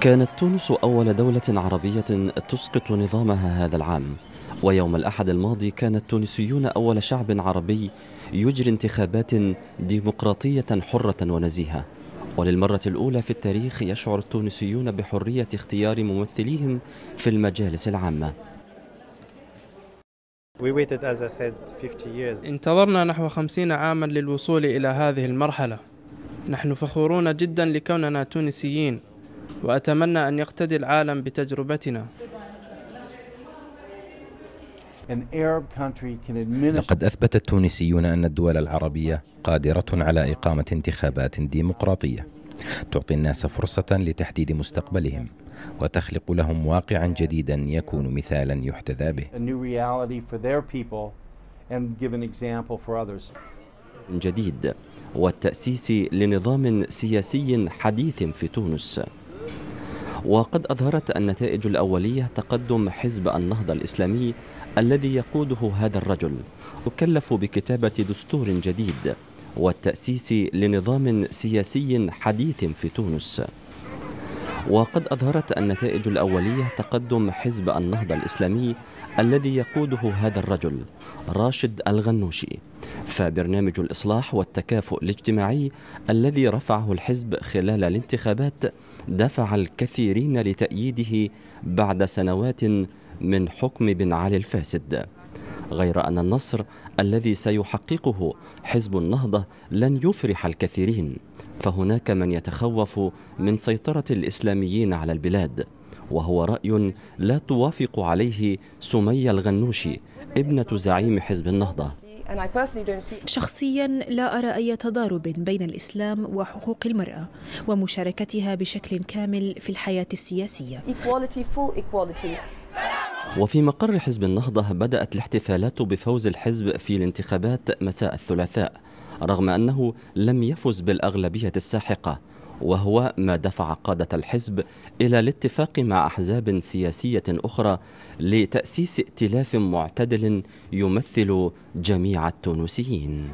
كانت تونس أول دولة عربية تسقط نظامها هذا العام، ويوم الأحد الماضي كان التونسيون أول شعب عربي يجري انتخابات ديمقراطية حرة ونزيهة. وللمرة الأولى في التاريخ يشعر التونسيون بحرية اختيار ممثليهم في المجالس العامة. انتظرنا نحو 50 عاما للوصول إلى هذه المرحلة. نحن فخورون جدا لكوننا تونسيين، وأتمنى أن يقتدي العالم بتجربتنا. لقد أثبت التونسيون أن الدول العربية قادرة على إقامة انتخابات ديمقراطية تعطي الناس فرصة لتحديد مستقبلهم وتخلق لهم واقعا جديدا يكون مثالا يحتذى به. جديد والتأسيس لنظام سياسي حديث في تونس. وقد أظهرت النتائج الأولية تقدم حزب النهضة الإسلامي الذي يقوده هذا الرجل، يكلف بكتابة دستور جديد والتأسيس لنظام سياسي حديث في تونس. وقد أظهرت النتائج الأولية تقدم حزب النهضة الإسلامي الذي يقوده هذا الرجل راشد الغنوشي، فبرنامج الإصلاح والتكافؤ الاجتماعي الذي رفعه الحزب خلال الانتخابات دفع الكثيرين لتأييده بعد سنوات من حكم بن علي الفاسد. غير أن النصر الذي سيحققه حزب النهضة لن يفرح الكثيرين، فهناك من يتخوف من سيطرة الإسلاميين على البلاد، وهو رأي لا توافق عليه سمية الغنوشي ابنة زعيم حزب النهضة. شخصيا لا أرى أي تضارب بين الإسلام وحقوق المرأة ومشاركتها بشكل كامل في الحياة السياسية. وفي مقر حزب النهضة بدأت الاحتفالات بفوز الحزب في الانتخابات مساء الثلاثاء، رغم أنه لم يفز بالأغلبية الساحقة، وهو ما دفع قادة الحزب إلى الاتفاق مع أحزاب سياسية أخرى لتأسيس ائتلاف معتدل يمثل جميع التونسيين.